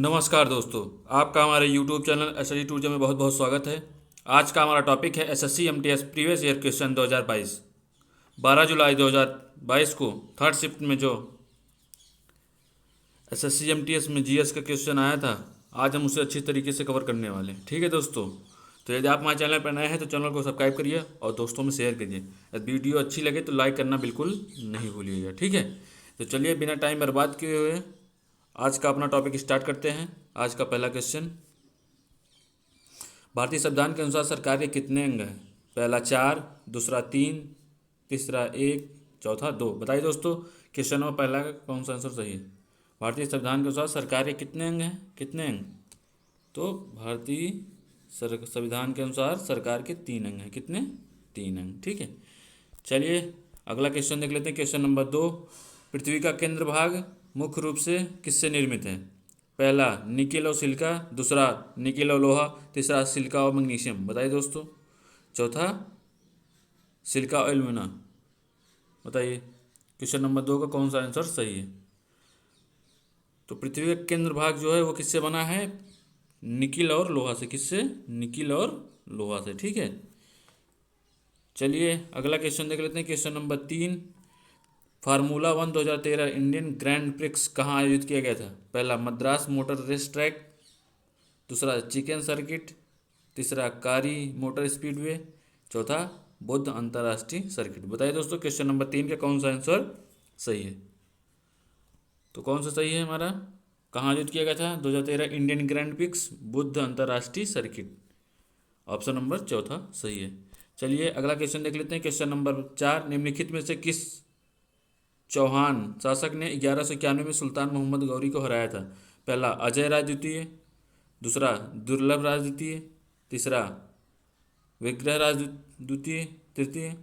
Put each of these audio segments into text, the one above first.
नमस्कार दोस्तों, आपका हमारे YouTube चैनल एसएससी टूरिज्म में बहुत बहुत स्वागत है। आज का हमारा टॉपिक है SSC MTS previous year question 2022। 12 जुलाई 2022 को थर्ड शिफ्ट में जो एसएससी एमटीएस में जीएस का क्वेश्चन आया था, आज हम उसे अच्छी तरीके से कवर करने वाले हैं। ठीक है दोस्तों, तो यदि आप हमारे चैनल पर नए हैं तो चैनल को सब्सक्राइब करिए और दोस्तों में शेयर करिए। यदि वीडियो अच्छी लगे तो लाइक करना बिल्कुल नहीं भूलिएगा। ठीक है, तो चलिए बिना टाइम बर्बाद किए हुए आज का अपना टॉपिक स्टार्ट करते हैं। आज का पहला क्वेश्चन, भारतीय संविधान के अनुसार सरकार के कितने अंग हैं? पहला 4, दूसरा 3, तीसरा 1, चौथा 2। बताइए दोस्तों, क्वेश्चन नंबर पहला का कौन सा आंसर सही है? भारतीय संविधान के अनुसार सरकार के कितने अंग हैं? कितने अंग? तो भारतीय संविधान के अनुसार सरकार के 3 अंग हैं। कितने? 3 अंग। ठीक है, चलिए अगला क्वेश्चन देख लेते हैं। क्वेश्चन नंबर 2, पृथ्वी का केंद्र भाग मुख्य रूप से किससे निर्मित है? पहला निकेल और सिलिका, दूसरा निकेल और लोहा, तीसरा सिलिका और मैग्नीशियम। बताइए दोस्तों, चौथा सिलिका और एल्यूमिना। बताइए क्वेश्चन नंबर 2 का कौन सा आंसर सही है? तो पृथ्वी का केंद्र भाग जो है वो किससे बना है? निकेल और लोहा से। किससे? निकेल और लोहा से। ठीक है, चलिए अगला क्वेश्चन देख लेते हैं। Question number 3, formula 1 2013 Indian grand prix कहाँ आयोजित किया गया था? पहला मद्रास मोटर रेस ट्रैक, दूसरा चिकन सर्किट, तीसरा कारी मोटर स्पीडवे, चौथा बुद्ध अंतर्राष्ट्रीय सर्किट। बताइए दोस्तों, क्वेश्चन नंबर 3 का कौन सा आंसर सही है? तो कौन सा सही है हमारा? कहाँ आयोजित किया गया था 2013 इंडियन ग्रैंड प्रिक्स? बुद्ध अंतर्राष्ट्रीय सर्किट। ऑप्शन नंबर चौथा सही है। चलिए अगला क्वेश्चन देख लेते हैं। क्वेश्चन नंबर 4, निम्नलिखित में से किस चौहान शासक ने 1191 में सुल्तान मोहम्मद गौरी को हराया था? पहला अजय राज द्वितीय, दूसरा दुर्लभ राज द्वितीय, तीसरा विग्रह राज द्वितीय तृतीय,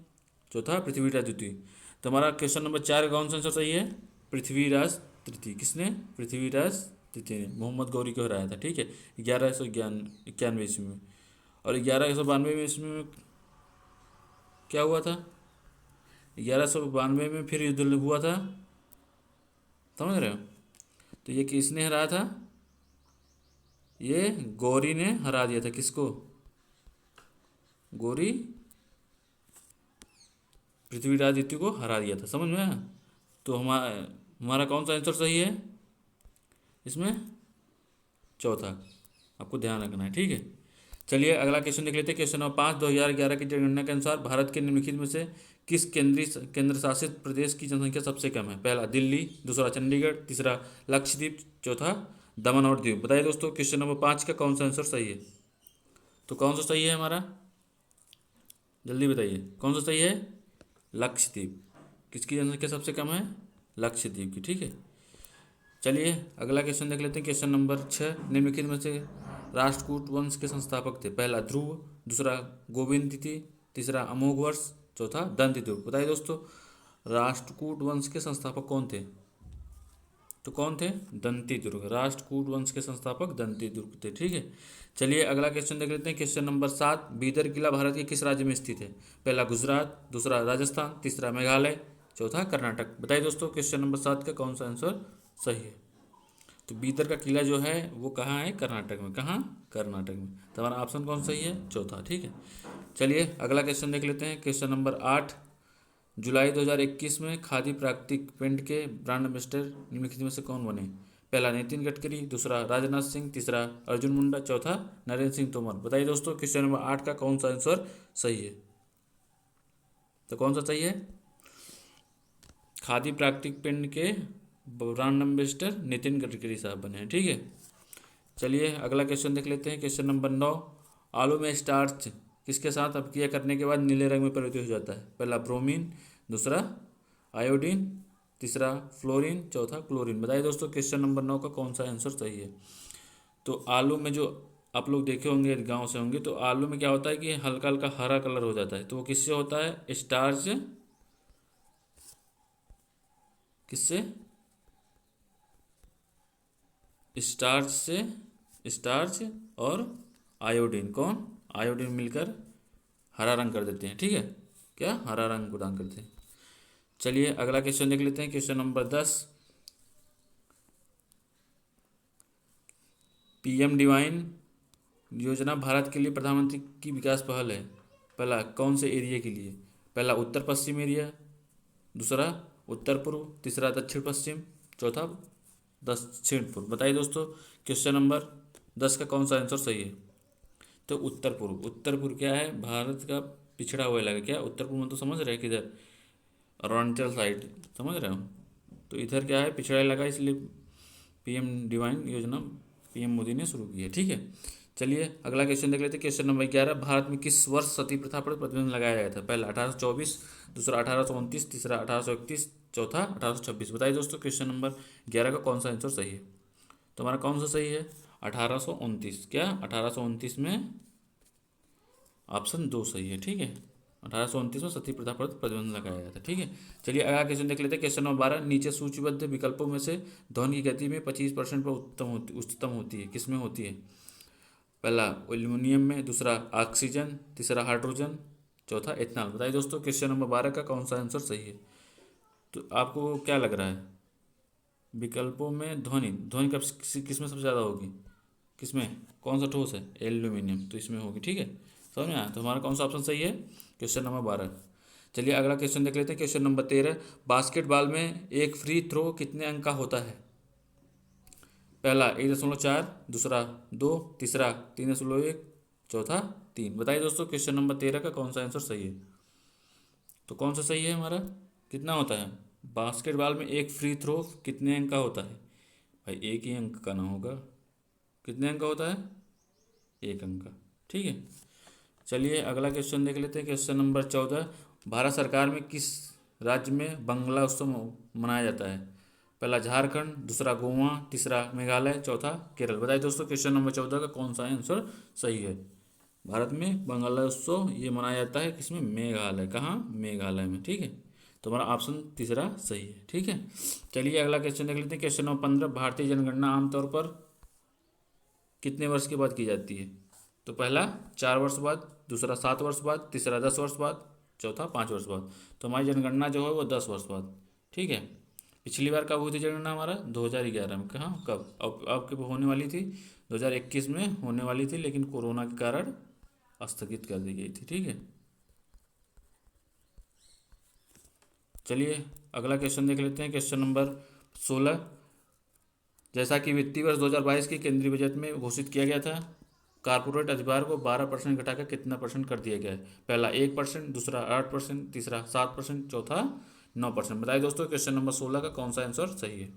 चौथा पृथ्वीराज द्वितीय। तो हमारा क्वेश्चन नंबर 4 का कौन सा आंसर सही है? पृथ्वीराज तृतीय। किसने? पृथ्वीराज तृतीय ने मोहम्मद गौरी को हराया था। ठीक है, 1191 ईस्वी में। और 1192 ईस्वी में क्या हुआ था? 1192 में फिर युद्ध हुआ था, समझ रहे हो? तो ये किसने हराया था? ये गौरी ने हरा दिया था। किसको? गौरी पृथ्वीराज द्वितीय को हरा दिया था। समझ में आया? तो हमारा कौन सा आंसर सही है इसमें? चौथा। आपको ध्यान रखना है। ठीक है, चलिए अगला क्वेश्चन देख लेते हैं। क्वेश्चन नंबर 5, 2011 की जनगणना के अनुसार भारत के निम्नलिखित में से किस केंद्र शासित प्रदेश की जनसंख्या सबसे कम है? पहला दिल्ली, दूसरा चंडीगढ़, तीसरा लक्षद्वीप, चौथा दमन और दीव। बताइए दोस्तों, क्वेश्चन नंबर 5 का कौन सा आंसर सही है? तो कौन सा सही है हमारा? जल्दी बताइए, कौन सा सही है? लक्षद्वीप। किसकी जनसंख्या सबसे कम है? लक्षद्वीप की। ठीक है, चलिए अगला क्वेश्चन देख लेते हैं। क्वेश्चन नंबर 6, निम्नलिखित में से राष्ट्रकूट वंश के संस्थापक थे? पहला ध्रुव, दूसरा गोविंद द्वितीय, तीसरा अमोघवर्ष, चौथा दंतिदुर्ग। बताइए दोस्तों, राष्ट्रकूट वंश के संस्थापक कौन थे? तो कौन थे? दंतिदुर्ग। राष्ट्रकूट वंश के संस्थापक दंतिदुर्ग थे। ठीक है, चलिए अगला क्वेश्चन देख लेते हैं। क्वेश्चन नंबर 7, बीदर किला भारत के किस राज्य में स्थित है? पहला गुजरात, दूसरा राजस्थान, तीसरा मेघालय, चौथा कर्नाटक। बताइए दोस्तों, क्वेश्चन नंबर 7 का कौन सा आंसर सही है? तो बीदर का किला जो है वो कहाँ है? कर्नाटक में। कहाँ? कर्नाटक में। तो हमारा ऑप्शन कौन सही है? चौथा। ठीक है, चलिए अगला क्वेश्चन देख लेते हैं। क्वेश्चन नंबर 8, जुलाई 2021 में खादी प्राकृतिक पेंट के ब्रांड एम्बेसडर निम्नलिखित में से कौन बने? पहला नितिन गडकरी, दूसरा राजनाथ सिंह, तीसरा अर्जुन मुंडा, चौथा नरेंद्र सिंह तोमर। बताइए दोस्तों, क्वेश्चन नंबर 8 का कौन सा आंसर सही है? तो कौन सा सही है? खादी प्राकृतिक पेंट के ब्रांड एम्बेसडर नितिन गडकरी साहब बने हैं। ठीक है, चलिए अगला क्वेश्चन देख लेते हैं। क्वेश्चन नंबर 9, आलू में स्टार्च किसके साथ अपक्रिया करने के बाद नीले रंग में परिवर्तित हो जाता है? पहला ब्रोमीन, दूसरा आयोडीन, तीसरा फ्लोरीन, चौथा क्लोरीन। बताइए दोस्तों, क्वेश्चन नंबर 9 का कौन सा आंसर सही है? तो आलू में जो आप लोग देखे होंगे, गांव से होंगे, तो आलू में क्या होता है कि हल्का हल्का हरा कलर हो जाता है। तो वो किससे होता है? स्टार्च। किससे? स्टार्च से। स्टार्च और आयोडीन। कौन? आयोडीन मिलकर हरा रंग कर देते हैं। ठीक है, क्या? हरा रंग प्रदान करते हैं। चलिए अगला क्वेश्चन देख लेते हैं। क्वेश्चन नंबर 10, पीएम डिवाइन योजना भारत के लिए प्रधानमंत्री की विकास पहल है। पहला कौन से एरिया के लिए? पहला उत्तर पश्चिम एरिया, दूसरा उत्तर पूर्व, तीसरा दक्षिण पश्चिम, चौथा दक्षिण पूर्व। बताइए दोस्तों क्वेश्चन नंबर 10 का कौन सा आंसर सही है? तो उत्तर पूर्व। उत्तर पूर्व क्या है? भारत का पिछड़ा हुआ इलाका। क्या उत्तर पूर्व में तो समझ रहे हैं किधर? अरुणाचल साइड, समझ रहे हो? तो इधर क्या है? पिछड़ा इलाका, इसलिए पीएम डिवाइन योजना पीएम मोदी ने शुरू की है। ठीक है, चलिए अगला क्वेश्चन देख लेते हैं। क्वेश्चन नंबर 11, भारत में किस वर्ष सती प्रथा पर प्रतिबंध लगाया गया था? पहला 1824, दूसरा 1829, तीसरा 1831, चौथा 1826। बताइए दोस्तों क्वेश्चन नंबर 11 का कौन सा आंसर सही है? तो हमारा कौन सा सही है? 1829। क्या 1829 में ऑप्शन 2 सही है। ठीक है, 1829 में सती प्रथा पर प्रतिबंध लगाया गया था। ठीक है, चलिए अगला क्वेश्चन देख लेते हैं। क्वेश्चन नंबर 12, नीचे सूचीबद्ध विकल्पों में से ध्वनि की गति में 25% पर उच्चतम होती है, किसमें होती है? पहला एल्यूमिनियम में, दूसरा ऑक्सीजन, तीसरा हाइड्रोजन, चौथा एथनॉल। बताइए दोस्तों क्वेश्चन नंबर 12 का कौन सा आंसर सही है? तो आपको क्या लग रहा है? विकल्पों में ध्वनि ध्वनि कब किस में सबसे ज़्यादा होगी? किसमें? कौन सा ठोस है? एल्यूमिनियम, तो इसमें होगी। ठीक है, समझ में आया? तो हमारा कौन सा ऑप्शन सही है? Question number 12। चलिए अगला क्वेश्चन देख लेते हैं। क्वेश्चन नंबर 13, बास्केटबॉल में एक फ्री थ्रो कितने अंक का होता है? पहला 1.4, दूसरा 2, तीसरा 3.1, चौथा 3। बताइए दोस्तों क्वेश्चन नंबर 13 का कौन सा आंसर सही है? तो कौन सा सही है हमारा? कितना होता है बास्केटबॉल में एक फ्री थ्रो कितने अंक का होता है? भाई एक ही अंक का ना होगा, कितने अंक का होता है? एक अंक का। ठीक है, चलिए अगला क्वेश्चन देख लेते हैं। क्वेश्चन नंबर 14, भारत सरकार में किस राज्य में बंगला उत्सव मनाया जाता है? पहला झारखंड, दूसरा गोवा, तीसरा मेघालय, चौथा केरल। बताइए दोस्तों क्वेश्चन नंबर 14 का कौन सा आंसर सही है? भारत में बंगला उत्सव ये मनाया जाता है किसमें? मेघालय। कहाँ? मेघालय में। ठीक है, तो हमारा ऑप्शन तीसरा सही है। ठीक है, चलिए अगला क्वेश्चन देख लेते हैं। क्वेश्चन नंबर 15, भारतीय जनगणना आमतौर पर कितने वर्ष के बाद की जाती है? तो पहला 4 वर्ष बाद, दूसरा 7 वर्ष बाद, तीसरा 10 वर्ष बाद, चौथा 5 वर्ष बाद। तो हमारी जनगणना जो है वो 10 वर्ष बाद। ठीक है, पिछली बार कब हुई थी जनगणना? हमारा 2011 में। कहाँ कब? अब कब होने वाली थी? 2021 में होने वाली थी, लेकिन कोरोना के कारण स्थगित कर दी गई थी। ठीक है, चलिए अगला क्वेश्चन देख लेते हैं। क्वेश्चन नंबर 16, जैसा कि वित्तीय वर्ष 2022 के केंद्रीय बजट में घोषित किया गया था, कारपोरेट अधिभार को 12% घटाकर कितना परसेंट कर दिया गया है? पहला 1%, दूसरा 8%, तीसरा 7%, चौथा 9%। बताइए दोस्तों क्वेश्चन नंबर 16 का कौन सा आंसर सही है?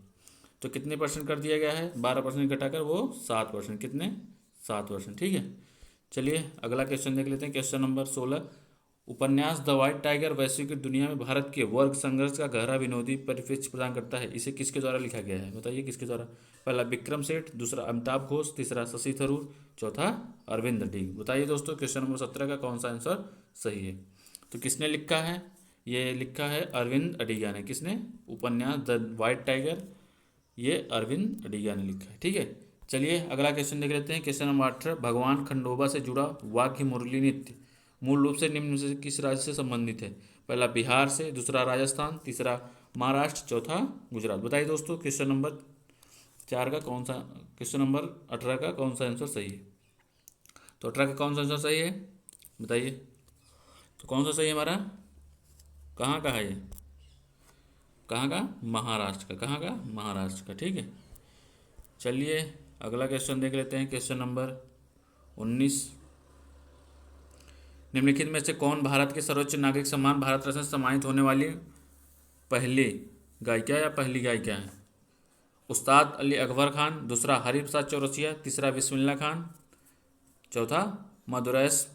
तो कितने परसेंट कर दिया गया है? 12% घटाकर वो 7%। कितने? 7%। ठीक है, चलिए अगला क्वेश्चन देख लेते हैं। क्वेश्चन नंबर 16, उपन्यास द व्हाइट टाइगर वैश्विक दुनिया में भारत के वर्ग संघर्ष का गहरा विनोदी परिप्रेक्ष्य प्रदान करता है। इसे किसके द्वारा लिखा गया है? बताइए किसके द्वारा? पहला विक्रम सेठ, दूसरा अमिताभ घोष, तीसरा शशि थरूर, चौथा अरविंद डीग। बताइए दोस्तों क्वेश्चन नंबर 17 का कौन सा आंसर सही है? तो किसने लिखा है? ये लिखा है अरविंद अडिगा ने। किसने? उपन्यास द व्हाइट टाइगर, ये अरविंद अडिगा ने लिखा है। ठीक है, चलिए अगला क्वेश्चन देख लेते हैं। क्वेश्चन नंबर 18, भगवान खंडोबा से जुड़ा वाक्य मुरली नृत्य मूल रूप से निम्न में से किस राज्य से संबंधित है? पहला बिहार से, दूसरा राजस्थान, तीसरा महाराष्ट्र, चौथा गुजरात। बताइए दोस्तों क्वेश्चन नंबर 4 का कौन सा, क्वेश्चन नंबर 18 का कौन सा आंसर सही है? तो 18 का कौन सा आंसर सही है? बताइए, तो कौन सा सही है हमारा? कहाँ का है ये? कहाँ का? महाराष्ट्र का। कहाँ का? महाराष्ट्र का। ठीक है, चलिए अगला क्वेश्चन देख लेते हैं। क्वेश्चन नंबर 19, निम्नलिखित में से कौन भारत के सर्वोच्च नागरिक सम्मान भारत रत्न से सम्मानित होने वाली पहली गायिका या पहली गायिका है? उस्ताद अली अकबर खान, दूसरा हरिप्रसाद चौरसिया, तीसरा बिस्मिल्लाह खान, चौथा मधुरैस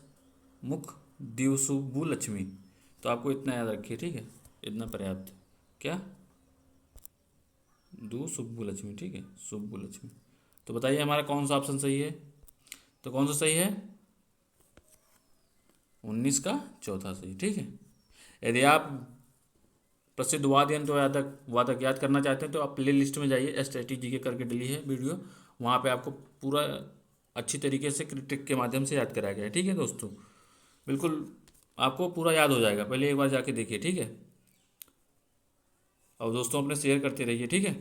मुख दिवसुबु लक्ष्मी। तो आपको इतना याद रखिए। ठीक है, इतना पर्याप्त है। क्या? दु सुब्बू लक्ष्मी। ठीक है, सुब्बू लक्ष्मी। तो बताइए हमारा कौन सा ऑप्शन सही है? तो कौन सा सही है? 19 का चौथा सही। ठीक है, यदि आप प्रसिद्ध वाद्य यंत्र वादक याद करना चाहते हैं तो आप प्ले लिस्ट में जाइए, STG के करके डली है वीडियो, वहाँ पे आपको पूरा अच्छी तरीके से क्रिटिक के माध्यम से याद कराया गया है। ठीक है दोस्तों, बिल्कुल आपको पूरा याद हो जाएगा, पहले एक बार जाके देखिए। ठीक है, और दोस्तों अपने शेयर करते रहिए। ठीक है,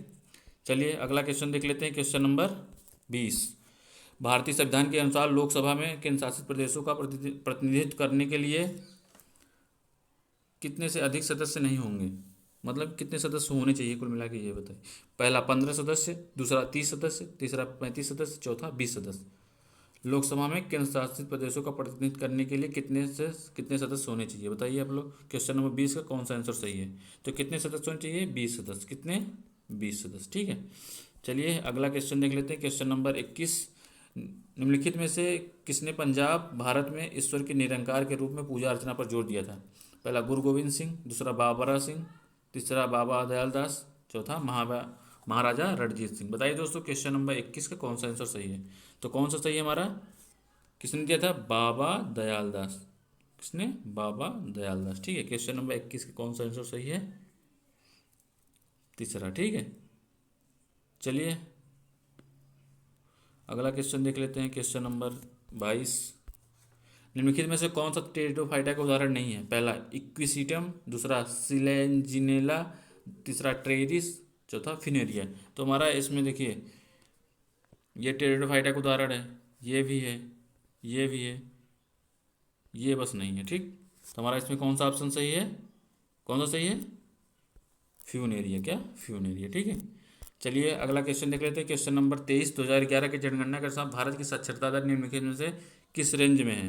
चलिए अगला क्वेश्चन देख लेते हैं। क्वेश्चन नंबर 20, भारतीय संविधान के अनुसार लोकसभा में केंद्र शासित प्रदेशों का प्रतिनिधित्व करने के लिए कितने से अधिक सदस्य नहीं होंगे, मतलब कितने सदस्य होने चाहिए कुल मिला के ये बताइए। पहला 15 सदस्य, दूसरा 30 सदस्य, तीसरा 35 सदस्य, चौथा 20 सदस्य। लोकसभा में केंद्र शासित प्रदेशों का प्रतिनिधित्व करने के लिए कितने सदस्य होने चाहिए बताइए आप लोग। क्वेश्चन नंबर 20 का कौन सा आंसर सही है। तो कितने सदस्य होने चाहिए, 20 सदस्य। कितने, 20 सदस्य, ठीक है। चलिए अगला क्वेश्चन देख लेते हैं। क्वेश्चन नंबर 21, निम्नलिखित में से किसने पंजाब भारत में ईश्वर के निरंकार के रूप में पूजा अर्चना पर जोर दिया था। पहला गुरु गोविंद सिंह, दूसरा बाबरा सिंह, तीसरा बाबा दयाल दास, चौथा महाराजा रणजीत सिंह। बताइए दोस्तों क्वेश्चन नंबर 21 का कौन सा आंसर सही है। तो कौन सा सही है हमारा, किसने दिया था, बाबा दयाल दास। किसने, बाबा दयाल दास, ठीक है। क्वेश्चन नंबर 21 का कौन सा आंसर सही है, तीसरा, ठीक है। चलिए अगला क्वेश्चन देख लेते हैं। क्वेश्चन नंबर 22, निम्नलिखित में से कौन सा टेरिडोफाइटा का उदाहरण नहीं है। पहला इक्विसिटम, दूसरा सिलेंजिनेला, तीसरा ट्रेरिस, चौथा फिनेरिया। तो हमारा इसमें देखिए ये टेरिडोफाइटा का उदाहरण है, ये भी है, ये भी है, ये बस नहीं है, ठीक। तो हमारा इसमें कौन सा ऑप्शन सही है, कौन सा सही है, फ्यूनेरिया, क्या, फ्यूनेरिया, ठीक है। चलिए अगला क्वेश्चन देख लेते हैं। क्वेश्चन नंबर 23, 2011 की जनगणना के अनुसार भारत की साक्षरता दर निम्नलिखित में से किस रेंज में है।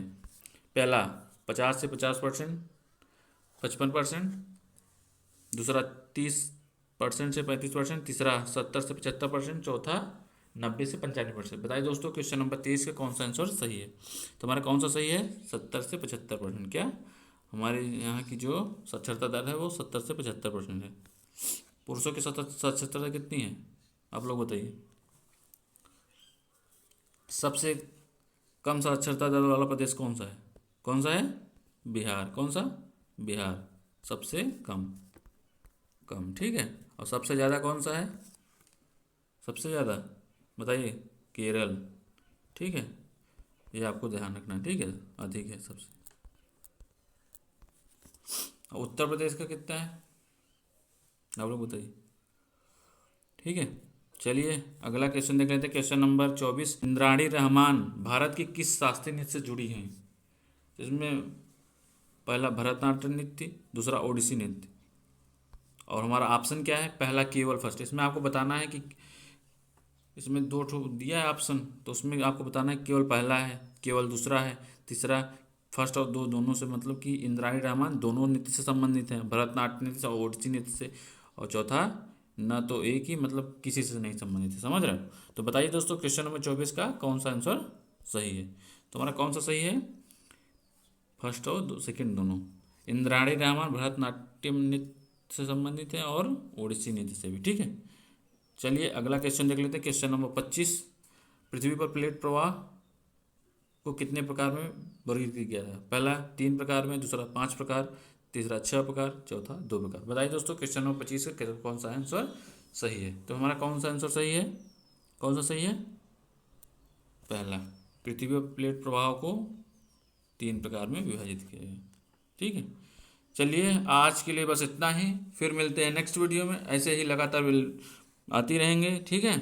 पहला 50 से 50%, 55%, दूसरा 30% से 35%, तीसरा 70 से 75%, चौथा 90 से 95%। बताइए दोस्तों क्वेश्चन नंबर 23 का कौन सा आंसर सही है। तो हमारा कौन सा सही है, 70 से 75%। क्या, हमारे यहाँ की जो साक्षरता दर है वो 70 से 75% है। पुरुषों की साक्षरता दर कितनी है आप लोग बताइए। सबसे कम साक्षरता दर वाला प्रदेश कौन सा है, कौन सा है, बिहार। कौन सा, बिहार सबसे कम, ठीक है। और सबसे ज़्यादा कौन सा है, सबसे ज़्यादा बताइए, केरल, ठीक है। ये आपको ध्यान रखना है, ठीक है, अधिक है सबसे। उत्तर प्रदेश का कितना है आप लोग बताइए, ठीक है। चलिए अगला क्वेश्चन देख लेते हैं। क्वेश्चन नंबर 24, इंद्राणी रहमान भारत की किस शास्त्रीय नृत्य से जुड़ी हैं। इसमें पहला भरतनाट्यम नृत्य, दूसरा ओडिसी नृत्य, और हमारा ऑप्शन क्या है, पहला केवल फर्स्ट। इसमें आपको बताना है कि इसमें दो ठो दिया है ऑप्शन, तो उसमें आपको बताना है केवल पहला है, केवल दूसरा है, तीसरा फर्स्ट और दोनों से, मतलब कि इंद्राणी रहमान दोनों नृत्य से संबंधित हैं, भरतनाट्यम नृत्य और ओडिसी नृत्य से, और चौथा न तो एक ही, मतलब किसी से नहीं संबंधित है, समझ रहे हो। तो बताइए दोस्तों क्वेश्चन नंबर 24 का कौन सा आंसर सही है। तो हमारा कौन सा सही है, फर्स्ट और सेकेंड दोनों। इंद्राणी रहमान भरतनाट्यम नृत्य से संबंधित है और ओडिसी नृत्य से भी, ठीक है। चलिए अगला क्वेश्चन देख लेते हैं। क्वेश्चन नंबर 25, पृथ्वी पर प्लेट प्रवाह को कितने प्रकार में वर्गीकृत किया है। पहला 3 प्रकार में, दूसरा 5 प्रकार, तीसरा 6 प्रकार, चौथा 2 प्रकार। बताइए दोस्तों क्वेश्चन नंबर 25 का कौन सा आंसर सही है। तो हमारा कौन सा आंसर सही है, कौन सा सही है, पहला, पृथ्वी पर प्लेट प्रवाह को 3 प्रकार में विभाजित किया है, ठीक है। चलिए आज के लिए बस इतना ही, फिर मिलते हैं नेक्स्ट वीडियो में। ऐसे ही लगातार आती रहेंगे, ठीक है।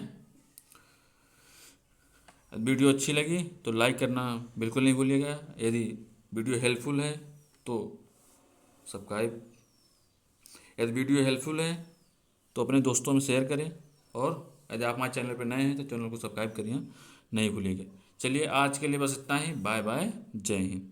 वीडियो अच्छी लगी तो लाइक करना बिल्कुल नहीं भूलिएगा। यदि वीडियो हेल्पफुल है तो सब्सक्राइब, यदि वीडियो हेल्पफुल है तो अपने दोस्तों में शेयर करें, और यदि आप हमारे चैनल पर नए हैं तो चैनल को सब्सक्राइब करिए नहीं भूलिएगा। चलिए आज के लिए बस इतना ही, बाय बाय, जय हिंद।